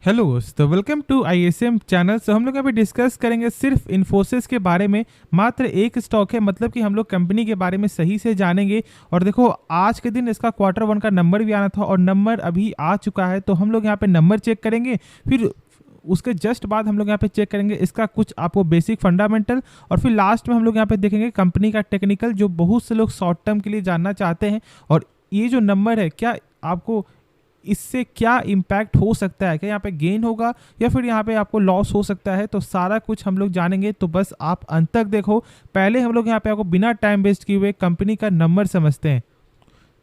Hello दोस्तों, welcome to ISM channel. तो हम लोग यहाँ पे डिस्कस करेंगे सिर्फ इन्फोसिस के बारे में। मात्र एक स्टॉक है, मतलब कि हम लोग कंपनी के बारे में सही से जानेंगे। और देखो, आज के दिन इसका क्वार्टर वन का नंबर भी आना था और नंबर अभी आ चुका है, तो हम लोग यहाँ पे नंबर चेक करेंगे। फिर उसके जस्ट बाद हम लोग यहाँ पे चेक करेंगे इसका कुछ आपको बेसिक फंडामेंटल, और फिर लास्ट में हम लोग यहाँ पे देखेंगे कंपनी का टेक्निकल, जो बहुत से लोग शॉर्ट टर्म के लिए जानना चाहते हैं। और ये जो नंबर है, क्या आपको इससे क्या इम्पैक्ट हो सकता है, क्या यहाँ पे गेन होगा या फिर यहाँ पे आपको लॉस हो सकता है, तो सारा कुछ हम लोग जानेंगे। तो बस आप अंत तक देखो। पहले हम लोग यहाँ पे आपको बिना टाइम वेस्ट किए हुए कंपनी का नंबर समझते हैं।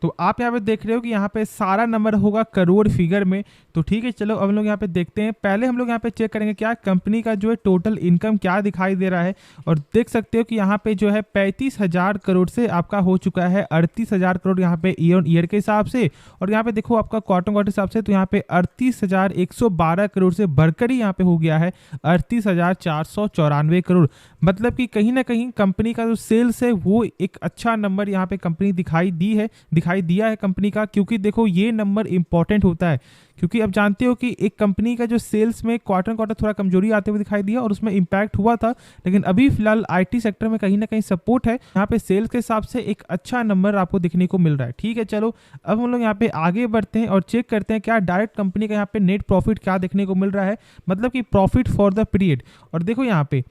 तो आप यहाँ पे देख रहे हो कि यहाँ पे सारा नंबर होगा करोड़ फिगर में। तो ठीक है, चलो अब हम लोग यहाँ पे देखते हैं। पहले हम लोग यहाँ पे चेक करेंगे क्या कंपनी का जो है टोटल इनकम क्या दिखाई दे रहा है। और देख सकते हो कि यहाँ पे जो है 35,000 करोड़ से आपका हो चुका है 38,000 करोड़ यहाँ पे ईयर ऑन ईयर के हिसाब से। और यहाँ पे देखो आपका क्वार्टर क्वार्टर हिसाब से, तो यहाँ पे 38,112 करोड़ से बढ़कर ही यहाँ पे हो गया है 38,494 करोड़। मतलब कि कहीं ना कहीं कंपनी का जो सेल्स है वो एक अच्छा नंबर यहाँ पे कंपनी दिखाई दिया है कंपनी का। क्योंकि देखो, ये नंबर इंपॉर्टेंट होता है, क्योंकि अब जानते हो कि एक कंपनी का जो सेल्स में क्वार्टर क्वार्टर थोड़ा कमजोरी आते हुए दिखाई दिया और उसमें इंपैक्ट हुआ था। लेकिन अभी फिलहाल आईटी सेक्टर में कहीं ना कहीं सपोर्ट है, यहाँ पे सेल्स के हिसाब से एक अच्छा नंबर आपको दिखने को मिल रहा है। ठीक है, चलो अब हम लोग यहाँ पे आगे बढ़ते हैं और चेक करते हैं क्या डायरेक्ट कंपनी का यहाँ पे नेट प्रॉफिट क्या देखने को मिल रहा है, मतलब कि प्रॉफिट फॉर द पीरियड। और देखो यहाँ पे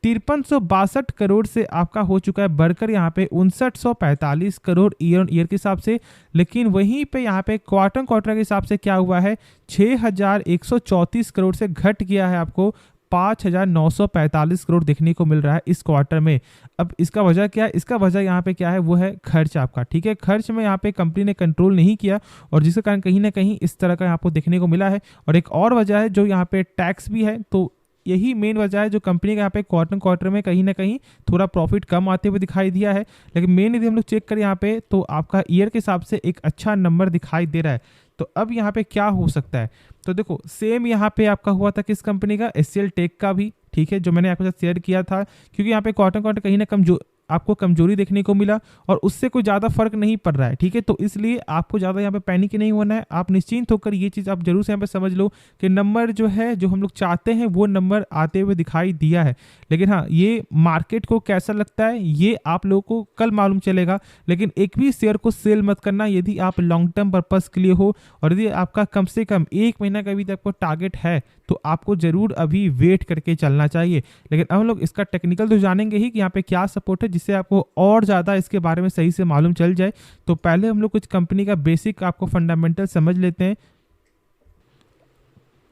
5362 करोड़ से आपका हो चुका है बढ़कर यहाँ पे 5945 करोड़ ईयर ऑन ईयर के हिसाब से। लेकिन वहीं पे यहाँ पे क्वार्टर क्वार्टर के हिसाब से क्या हुआ है, 6134 करोड़ से घट गया है, आपको 5945 करोड़ देखने को मिल रहा है इस क्वार्टर में। अब इसका वजह क्या है? इसका वजह यहाँ पे क्या है, वो है खर्च आपका। ठीक है, खर्च में यहाँ पे कंपनी ने कंट्रोल नहीं किया और जिसके कारण कहीं ना कहीं इस तरह का आपको देखने को मिला है। और एक और वजह है जो यहाँ पे टैक्स भी है। तो यही मेन वजह है जो कंपनी का यहाँ पे क्वार्टर क्वार्टर में कहीं ना कहीं थोड़ा प्रॉफिट कम आते हुए दिखाई दिया है। लेकिन मेन यदि हम लोग चेक करें यहाँ पे, तो आपका ईयर के हिसाब से एक अच्छा नंबर दिखाई दे रहा है। तो अब यहाँ पे क्या हो सकता है, तो देखो सेम यहाँ पे आपका हुआ था किस कंपनी का, एचसीएल टेक का भी। ठीक है, जो मैंने आपके साथ शेयर किया था, क्योंकि यहाँ पे क्वार्टर क्वार्टर कहीं ना कम जो आपको कमजोरी देखने को मिला और उससे कोई ज़्यादा फर्क नहीं पड़ रहा है। ठीक है, तो इसलिए आपको ज़्यादा यहाँ पे पैनिक नहीं होना है। आप निश्चिंत होकर ये चीज़ आप जरूर से यहाँ पे समझ लो कि नंबर जो है, जो हम लोग चाहते हैं वो नंबर आते हुए दिखाई दिया है। लेकिन हाँ, ये मार्केट को कैसा लगता है ये आप लोगों को कल मालूम चलेगा। लेकिन एक भी शेयर को सेल मत करना यदि आप लॉन्ग टर्म पर्पज़ के लिए हो, और यदि आपका कम से कम 1 महीना का भी आपको टारगेट है तो आपको जरूर अभी वेट करके चलना चाहिए। लेकिन अब हम लोग इसका टेक्निकल तो जानेंगे ही कि यहाँ पे क्या सपोर्ट है, जिससे आपको और ज़्यादा इसके बारे में सही से मालूम चल जाए। तो पहले हम लोग कुछ कंपनी का बेसिक आपको फंडामेंटल समझ लेते हैं।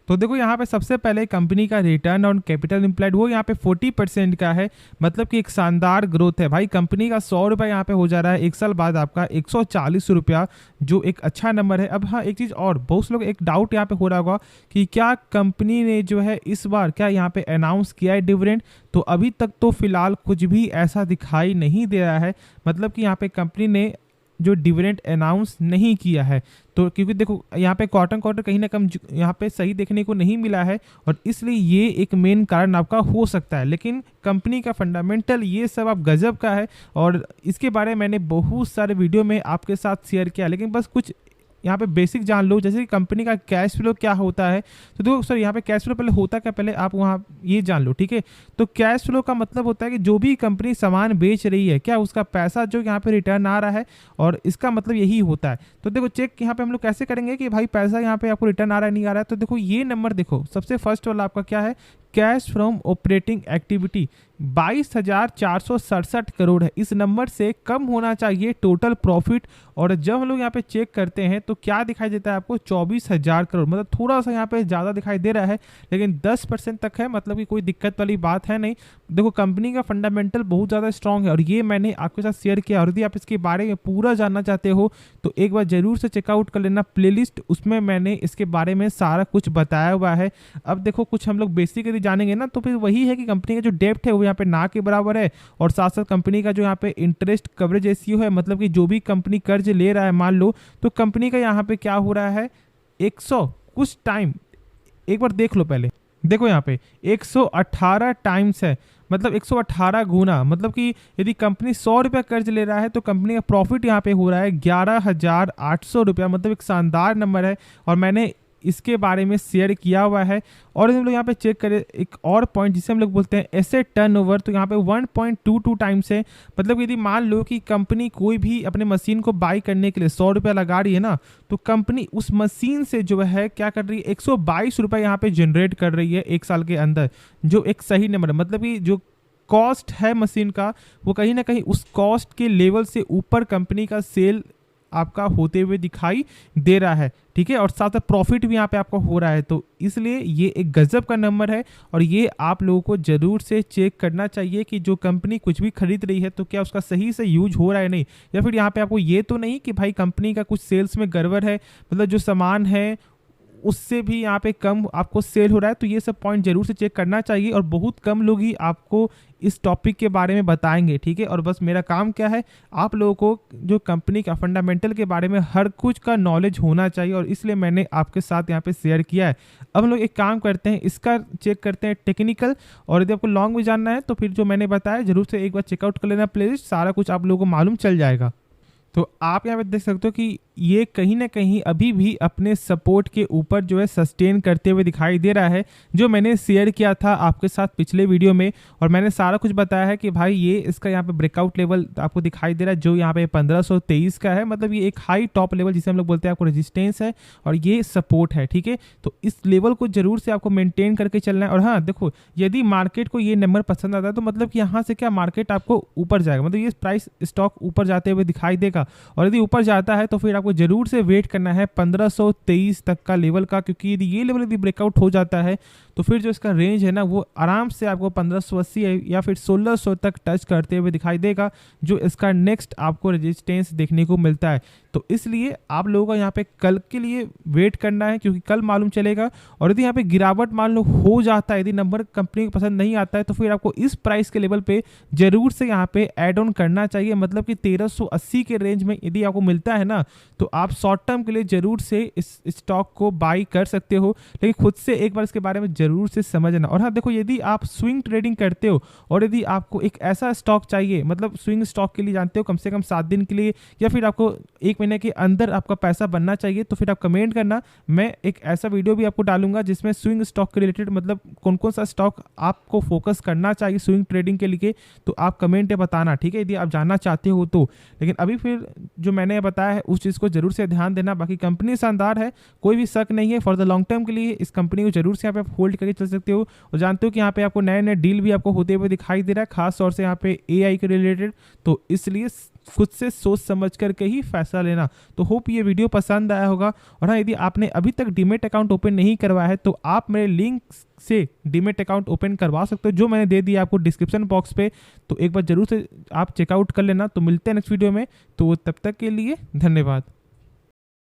तो देखो यहाँ पे सबसे पहले कंपनी का रिटर्न ऑन कैपिटल एम्प्लॉयड वो यहाँ पे 40% का है, मतलब कि एक शानदार ग्रोथ है भाई। कंपनी का 100 रुपये यहाँ पे हो जा रहा है, एक साल बाद आपका 140 रुपया, जो एक अच्छा नंबर है। अब हाँ, एक चीज़ और, बहुत से लोग एक डाउट यहाँ पे हो रहा होगा कि क्या कंपनी ने जो है इस बार क्या यहाँ पे अनाउंस किया है डिविडेंड। तो अभी तक तो फिलहाल कुछ भी ऐसा दिखाई नहीं दे रहा है, मतलब कि यहाँ पे कंपनी ने जो डिविडेंड अनाउंस नहीं किया है। तो क्योंकि देखो यहाँ पे क्वार्टर क्वार्टर कहीं ना कम यहाँ पे सही देखने को नहीं मिला है, और इसलिए ये एक मेन कारण आपका हो सकता है। लेकिन कंपनी का फंडामेंटल ये सब आप गजब का है, और इसके बारे में मैंने बहुत सारे वीडियो में आपके साथ शेयर किया। लेकिन बस कुछ यहाँ पे बेसिक जान लो, जैसे कि कंपनी का कैश फ्लो क्या होता है। तो देखो सर, यहाँ पे कैश फ्लो पहले होता क्या, पहले आप वहाँ ये जान लो। ठीक है, तो कैश फ्लो का मतलब होता है कि जो भी कंपनी सामान बेच रही है, क्या उसका पैसा जो यहाँ पे रिटर्न आ रहा है, और इसका मतलब यही होता है। तो देखो चेक यहाँ पे हम लोग कैसे करेंगे कि भाई पैसा यहाँ पे आपको रिटर्न आ रहा है नहीं आ रहा है। तो देखो ये नंबर देखो, सबसे फर्स्ट वाला आपका क्या है, cash from operating activity 22,467 crore है। इस नंबर से कम होना चाहिए टोटल प्रॉफिट। और जब हम लोग यहाँ पे चेक करते हैं तो क्या दिखाई देता है आपको, 24,000 करोड़, मतलब थोड़ा सा यहाँ पे ज़्यादा दिखाई दे रहा है, लेकिन 10% तक है, मतलब कि कोई दिक्कत वाली बात है नहीं। देखो कंपनी का फंडामेंटल बहुत ज़्यादा स्ट्रॉन्ग है, और ये मैंने आपके साथ शेयर किया। और यदि आप इसके बारे में पूरा जानना चाहते हो तो एक बार ज़रूर से चेकआउट कर लेना प्लेलिस्ट, उसमें मैंने इसके बारे में सारा कुछ बताया हुआ है। अब देखो कुछ हम लोग बेसिक यदि जानेंगे ना, तो फिर वही है कि कंपनी का जो डेप्ट है वो यहाँ पे ना के बराबर है, और साथ साथ कंपनी का जो यहाँ पे इंटरेस्ट कवरेज रेशियो है, मतलब कि जो भी कंपनी कर्ज ले रहा है मान लो, तो कंपनी का यहाँ पे क्या हो रहा है 100 कुछ टाइम, एक बार देख लो पहले। देखो यहाँ पे 118 टाइम्स है, मतलब 118 गुना, मतलब कि यदि कंपनी 100 रुपया कर्ज ले रहा है तो कंपनी का प्रॉफिट यहाँ पे हो रहा है 11,800 रुपया, मतलब एक शानदार नंबर है। और मैंने इसके बारे में शेयर किया हुआ है। और हम लोग यहाँ पे चेक करें एक और पॉइंट जिसे हम लोग बोलते हैं एसेट टर्नओवर, तो यहाँ पे 1.22 टाइम्स है। मतलब यदि मान लो कि कंपनी कोई भी अपने मशीन को बाई करने के लिए 100 रुपया लगा रही है ना, तो कंपनी उस मशीन से जो है क्या कर रही है, 122 रुपये यहाँ पे जनरेट कर रही है एक साल के अंदर, जो एक सही नंबर है। मतलब कि जो कॉस्ट है मशीन का, वो कहीं ना कहीं उस कॉस्ट के लेवल से ऊपर कंपनी का सेल आपका होते हुए दिखाई दे रहा है, ठीक है। और साथ साथ प्रॉफिट भी यहाँ पे आपका हो रहा है, तो इसलिए ये एक गजब का नंबर है। और ये आप लोगों को जरूर से चेक करना चाहिए कि जो कंपनी कुछ भी खरीद रही है तो क्या उसका सही से यूज हो रहा है नहीं, या फिर यहाँ पे आपको ये तो नहीं कि भाई कंपनी का कुछ सेल्स में गड़बड़ है, मतलब जो सामान है उससे भी यहाँ पे कम आपको सेल हो रहा है। तो ये सब पॉइंट जरूर से चेक करना चाहिए, और बहुत कम लोग ही आपको इस टॉपिक के बारे में बताएंगे, ठीक है। और बस मेरा काम क्या है, आप लोगों को जो कंपनी का फंडामेंटल के बारे में हर कुछ का नॉलेज होना चाहिए, और इसलिए मैंने आपके साथ यहाँ पे शेयर किया है। अब हम लोग एक काम करते हैं, इसका चेक करते हैं टेक्निकल, और यदि आपको लॉन्ग में जानना है तो फिर जो मैंने बताया जरूर से एक बार चेकआउट कर लेना प्लेलिस्ट, सारा कुछ आप लोगों को मालूम चल जाएगा। तो आप यहाँ पे देख सकते हो कि ये कहीं ना कहीं अभी भी अपने सपोर्ट के ऊपर जो है सस्टेन करते हुए दिखाई दे रहा है, जो मैंने शेयर किया था आपके साथ पिछले वीडियो में। और मैंने सारा कुछ बताया है कि भाई ये इसका यहाँ पे ब्रेकआउट लेवल आपको दिखाई दे रहा है, जो यहाँ पे 1523 का है। मतलब ये एक हाई टॉप लेवल जिसे हम लोग बोलते हैं, आपको रेजिस्टेंस है और ये सपोर्ट है, ठीक है। तो इस लेवल को जरूर से आपको मेंटेन करके चलना है। और हाँ देखो, यदि मार्केट को ये नंबर पसंद आता है तो मतलब कि यहाँ से क्या मार्केट आपको ऊपर जाएगा, मतलब ये प्राइस स्टॉक ऊपर जाते हुए दिखाई देगा। और यदि ऊपर जाता है तो फिर आपको जरूर से वेट करना है 1523 तक का लेवल का, क्योंकि यदि ये लेवल यदि ब्रेकआउट हो जाता है तो फिर जो इसका रेंज है ना, वो आराम से आपको 1580 या फिर 1600 तक टच करते हुए दिखाई देगा, जो इसका नेक्स्ट आपको रेजिस्टेंस देखने को मिलता है। तो इसलिए आप लोगों को यहाँ पे कल के लिए वेट करना है, क्योंकि कल मालूम चलेगा। और यदि यहाँ पे गिरावट मान लो हो जाता है, यदि नंबर कंपनी को पसंद नहीं आता है, तो फिर आपको इस प्राइस के लेवल पे जरूर से यहाँ पे ऐड ऑन करना चाहिए। मतलब कि 1380 के रेंज में यदि आपको मिलता है ना, तो आप शॉर्ट टर्म के लिए जरूर से इस स्टॉक को बाई कर सकते हो, लेकिन खुद से एक बार इसके बारे में जरूर से समझना। और हाँ देखो, यदि आप स्विंग ट्रेडिंग करते हो और यदि आपको एक ऐसा स्टॉक चाहिए, मतलब स्विंग स्टॉक के लिए जानते हो कम से कम 7 दिन के लिए, या फिर आपको 1 महीने के अंदर आपका पैसा बनना चाहिए, तो फिर आप कमेंट करना। मैं एक ऐसा वीडियो भी आपको डालूंगा जिसमें स्विंग स्टॉक के रिलेटेड, मतलब कौन कौन सा स्टॉक आपको फोकस करना चाहिए स्विंग ट्रेडिंग के लिए, तो आप कमेंट में बताना, ठीक है, यदि आप जानना चाहते हो तो। लेकिन अभी फिर जो मैंने बताया है उस चीज़ को जरूर से ध्यान देना। बाकी कंपनी शानदार है, कोई भी शक नहीं है। फॉर द लॉन्ग टर्म के लिए इस कंपनी को जरूर से यहाँ पे होल्ड करके चल सकते हो। और जानते हो कि यहाँ पे आपको नए नए डील भी आपको होते हुए दिखाई दे रहा है, खास तौर से यहाँ पे AI के रिलेटेड। तो इसलिए खुद से सोच समझ करके ही फैसला लेना। तो होप ये वीडियो पसंद आया होगा। और हाँ, यदि आपने अभी तक डीमेट अकाउंट ओपन नहीं करवाया है तो आप मेरे लिंक से डीमेट अकाउंट ओपन करवा सकते हो, जो मैंने दे दिया आपको डिस्क्रिप्शन बॉक्स पे। तो एक बार जरूर से आप चेकआउट कर लेना। तो मिलते हैं नेक्स्ट वीडियो में, तो तब तक के लिए धन्यवाद।